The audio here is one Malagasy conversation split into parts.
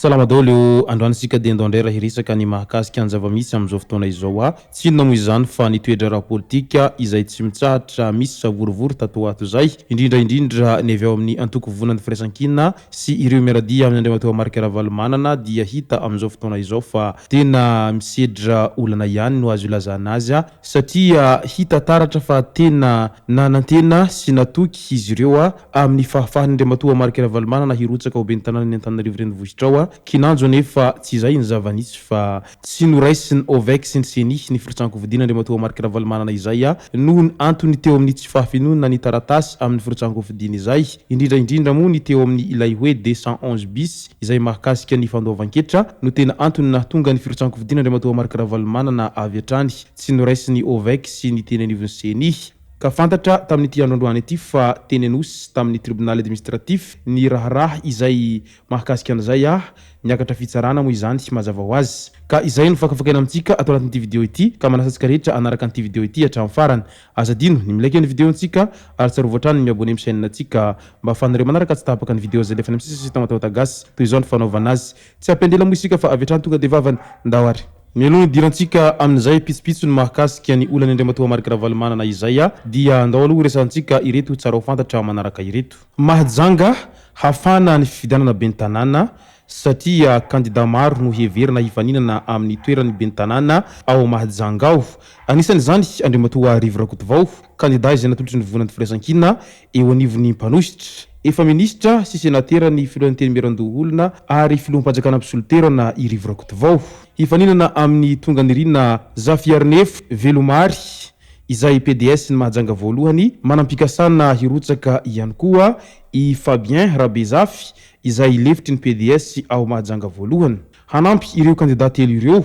Salama daholo androantsika dia andao raha hiresaka ny mahakasika ny zava-misy amin'izao fotoana izao tsy inona moa izany fa ny toetra ara-politika izay tsy mitsahatra misy savorovory tato ato izay indrindra ny avy ao amin'ny antoko vonan'ny firaisan-kina sy ireo miaradia amin'ny andriamatoa Marc Ravalomanana dia hita amin'izao fotoana izao fa tena misedra olana ihany no azo ilazana azy satria hita taratra fa tena nanantena sy natoky izy ireo amin'ny fahafahan'ny andriamatoa Marc Ravalomanana hirotsaka ho ben'ny tanàna ny Antananarivo renivohitra ao kinanjo nefa tsy izay ny zava-nisy fa tsy noraisiny OVEC sy ny CENI ny firitsahan-kofidiana andriamatoa Marc Ravalomanana izay noho ny antony teo amin'ny tsy fahafenoana ny taratasy amin'ny firitsahan-kofidiana izay indrindra moa ny teo amin'ny ilay hoe 211 bis izay mahakasika ny fandoavan-ketra no tena antony nahatonga ny firitsahan-kofidiana andriamatoa Marc Ravalomanana avy hatrany tsy noraisiny OVEC sy ny teny anivon'ny CENI ka fantatra tamin'ity androandroany ity fa teny anosy tamin'ny tribunal administratif ny raharaha izay mahakasika an'izay niakatra fitsarana moa izany mazava ho azy ka izay no fakafakaina amintsika atao anatin'ity video ity ka manasantsika rehetra anaraka an'ity video ity hatramin'ny farany azadino ny milaika ny video antsika ary tsarovy hatrany ny miabone amin'ny chaîne antsika mba ahafahanareo manaraka tsy tapaka ny video zay lefa ny misisy tamatahotagasy toy izao ny fanaovana azy tsy ampendela moa isika fa avy hatrany tonga de vavany ndao Mialoha dirantsika amin'izay pitsopitso ny mahakasika ny olana andriamatoa Marc Ravalomanana izay dia andao aloha resantsika ireto tsara ho fantatra manaraka ireto. Mahajanga hafana ny fifidianana ben'ny tanàna satria kandida maro no heverina hifaninana amin'ny toerany ben'ny tanàna ao Mahajanga ao. Anisan'izany andriamatoa Rivo Rakotovao, kandida izay natolotry ny vonan'ny firaisan-kina eo anivon'ny mpanositra. Efa ministra sy senatera ny filohan'ny teny miarandoholona ary filoham-panjakana absoluterana i Rivo Rakotovao. Hifaninana amin'ny tonga nirina Zafiarnef Velomary izay PDS ny Mahajanga voalohany manampikasana hirotsaka ihany koa i Fabien Rabezafy izay lefitry ny PDS ao Mahajanga voalohany. Hanampy ireo kandidat telo ireo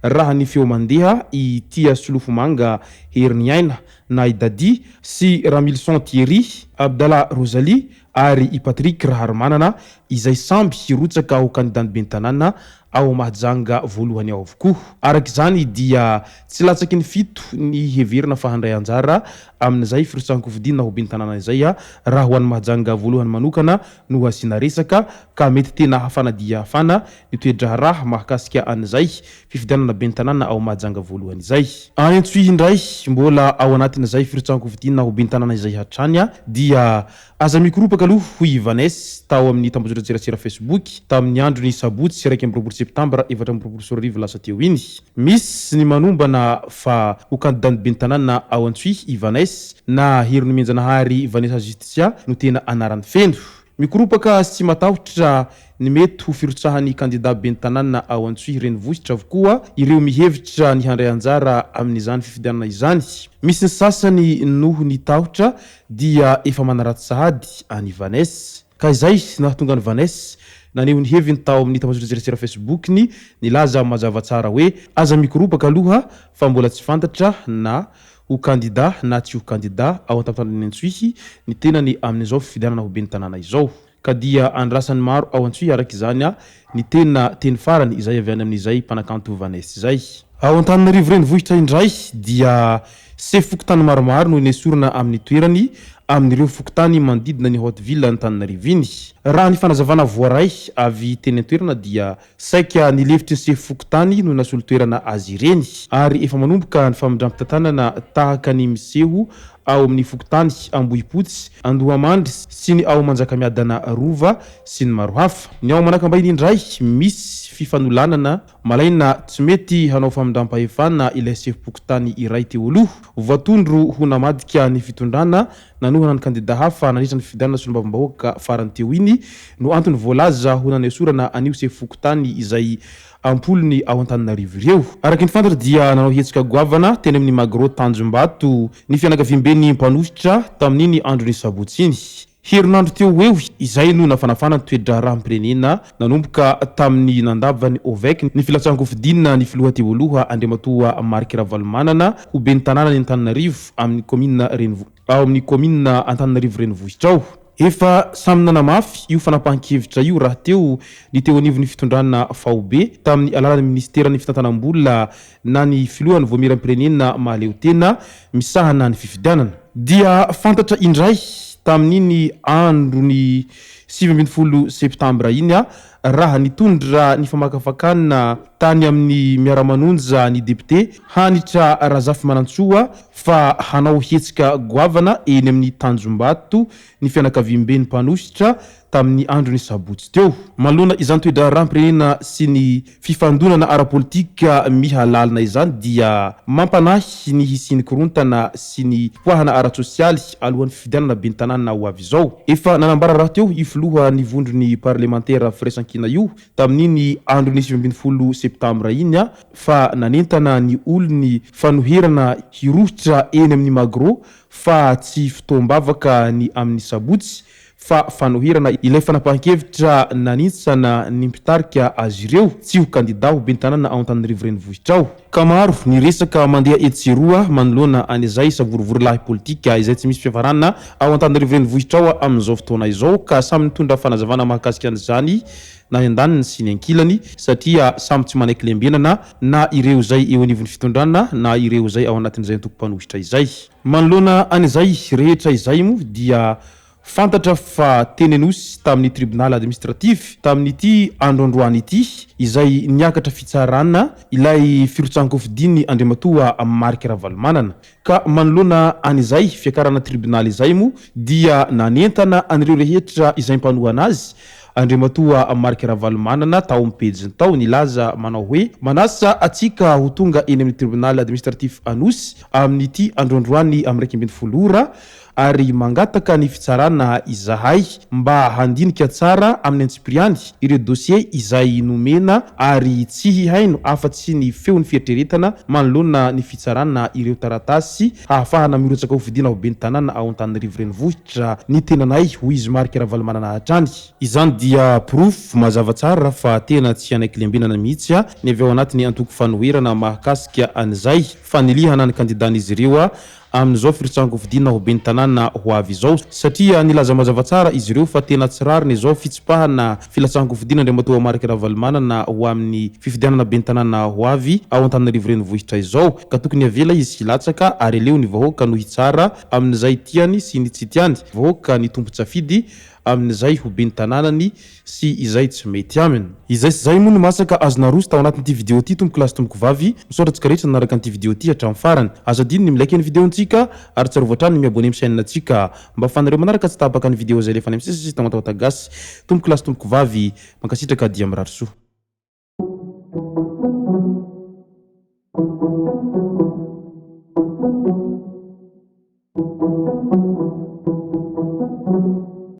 raha ny feo mandeha i Tia Solofomanga Herniaina na Idadi sy Ramilson Thierry Abdallah Rosalie ary i Patrick Raharmanana izay samby hirotsaka ho kandidat ben'ny tanàna ao Mahajanga voalohany ao avokoa. Araka izany dia tsy latsaky ny fito ny heverina fa handray anjara amin'izay firitsahan-kofidiana ho ben'ny tanàna izay raha ho an'ny Mahajanga voalohany manokana no asiana resaka ka mety tena hafana dia hafana ny toe-draharaha mahakasika an'izay fifidianana ben'ny tanàna ao Mahajanga voalohany izay. Any Antsohihy indray mbola ao anatin'izay firitsahan-kofidiana ho ben'ny tanàna izay hatrany dia aza mikoropaka aloha ho Ivanes tao amin'ny tambazotry tserasera Facebook tamin'ny andro ny sabotsy 1 septambra 2024 lasa teo iny. Misy ny manombana fa ho kandidat ben'ny tanàna ao Antsohihy Ivanes na Hery Menjanahary Vanessa Justicia no tena anarany feno. Mikoropaka sy matahotra ny mety ho firotsahan'ny kandidat ben'ny tanàna ao Antsohihy renivohitra avokoa ireo mihevitra ny handray anjara amin'izany fifidianana izany. Misy ny sasany noho ny tahotra dia efa manaratsy sahady any Ivanes ka izay nahatonga ny Vanes naneho ny heviny tao amin'ny tambazotry tserasera Facebook ny laza mazava tsara hoe aza mikoropaka aloha fa mbola tsy fantatra na ho kandidat na tsy ho kandidat ao an-tampotandrony Antsohihy ny tenany amin'izao fifidianana ho ben'ny tanàna izao ka dia andrasany maro ao Antsohihy araka izany ny teny farany izay avy any amin'izay mpanakanto Vanes izay. Ao Antananarivo renivohitra indray dia fokotany maromaro no nesorina amin'ny toerany amin'ireo fokotany mandidina ny Haute-Ville Antananarivo iny. Raha ny fanazavana voaray avy teny an-toerana dia saika ny lefitry ny fokotany no nasolo toerana azy ireny ary efa manomboka ny famindram-pitantanana tahaka ny miseho ao amin'ny fokotany Ambohipotsy, Andohamandry sy ny ao Manjakamiadana Rova sy ny maro hafa. Ny ao Manakambahiny indray misy fifanolanana malaina tsy mety hanao famindram-pahefana ilay fokotany iray teo aloha. Voatondro ho namadika ny fitondrana nanohana ny kandida hafa nandritra ny fifidianana solombavambahoaka farany teo iny no antony voalaza ho nanesorana anio fokotany izay ampolony ao Antananarivo ireo. Araka ny fantatra dia nanao hetsika goavana teny amin'ny Magro Tanjombato ny fianakaviam-ben'ny mpanositra tamin'iny andro ny sabotsy iny. herinandro teo eo izay no nafanafana ny toedra rahampirenena nanomboka tamin'ny nandavany ovek ny filatsango-fidinina ny filoha teo aloha Andriamatoa Marc Ravalomanana ho ben'ny tanàna ny Antananarivo amin'ny komina Antananarivo renivohitra ao. Efa samy nanamafy io fanapahan-kevitra io raha teo ny teo anivon'ny fitondrana faobe tamin'ny alalan'ny ministeran'ny fitantanam-bola na ny filohan'ny voamiram-pirenena mahaleo tena misahana ny fifidianana. Dia fantatra indray tamin'iny andro ny 7 septambra iny raha nitondra ny famakafakanina tany amin'ny miaramanonja ny depute hanitra Razafy Manantsoa fa hanao hetsika goavana eny amin'ny Tanjombato ny fianakaviam-ben'ny mpanositra tamin'ny andro ny sabotsy teo. Manoloana izany toedra rahampirenena sy ny fifandonana ara-politika mihalalina izany dia mampanahy ny hisiny korontana sy ny poahana ara-tsosialy alohan'ny fifidianana ben'ny tanàna ho avy izao. Efa nanambara raha teo i filoha ny vondrony parlementaire firaisan-kina io tamin'iny andro ny 17 septambra iny fa nanentana ny olony fanoherana hirohitra eny amin'ny magro fa tsy fotoam-bavaka ny amin'ny sabotsy fa fanoherana ilay fanapahan-kevitra nanintsana ny mpitarika azy ireo tsy ho kandida ho ben'ny tanàna ao Antananarivo renivohitra ao. Ka maro ny resaka mandeha etseroa manoloana an'izay savorovorolahy politika izay tsy misy fiafarana ao Antananarivo renivohitra ao amin'izao fotoana izao ka samy nitondra fanazavana mahakasika an'izany na ny andaniny sy ny ankilany satria samy tsy manaiky lembenana na ireo zay eo anivon'ny fitondrana na ireo zay ao anatin'izay antoko-panohitra izay. Manoloana an'izay rehetra izay mo dia fantatra fa teny anosy tamin'ny tribunal administratif tamin'ity androandroany ity izay niakatra fitsarana ilay firotsahan-kofidiny Andriamatoa Marc Ravalomanana. Ka manoloana an'izay fiakarana tribunal izay mo dia nanentana an'ireo rehetra izay mpanoha anazy Andriamatoa Marc Ravalomanana tao mipejiny tao nilaza manao hoe manasa atsika ho tonga eny amin'ny tribunal administratif anosy amin'ity androandroany amin'ny 12 ary mangataka ny fitsarana izahay mba handinika tsara amin'ny antsipiriany ireo dossier izay nomena ary tsy hihaino afa-tsy ny feon'ny fieritreretana manoloana ny fitsarana ireo taratasy hahafahana mirotsaka ho fidina ho ben'ny tanàna ao Antananarivo renivohitra ny tenanay hoy izy Marc Ravalomanana hatrany. Izany dia proof mazava tsara fa tena tsy anaiky lembenana mihitsy ny avy ao anatiny antoko fanoherana mahakasika an'izay fanilihana ny kandidan'izy ireo amin'izao firotsahan-kofidina ho ben'ny tanàna ho avy izao satria nilaza mazava tsara izy ireo fa tena tsy rariny izao fitsipahana filatsahan-kofidina Andriamatoa Marc Ravalomanana ho amin'ny fifidianana ben'ny tanàna ho avy ao Antananarivo renivohitra izao ka tokony avela izy hilatsaka ary eleo ny vahoaka no hitsara amin'izay tiany sy ny tsy tiany vahoaka ny tompo-tsafidy amin'izay ho ben'ny tanànany sy izay tsy mety aminy. Izay sy zay moa no masaka azona roso tao anatin'ity vidéo ity tompoko lasy tompoko vavy misaotratsika rehetra nanaraka an'ity vidéo ity hatramin'ny farany. Aza diny ny milaiky ny vidéontsika ary tsarovatrany ny miabone amin'ny chaîne antsika mba fanareo manaraka tsy tabaka ny vidéo zay lefa any amin'ny sisy tamatawata gasy tompoko lasy tompoko vavy mankasitraka dia mirary soa.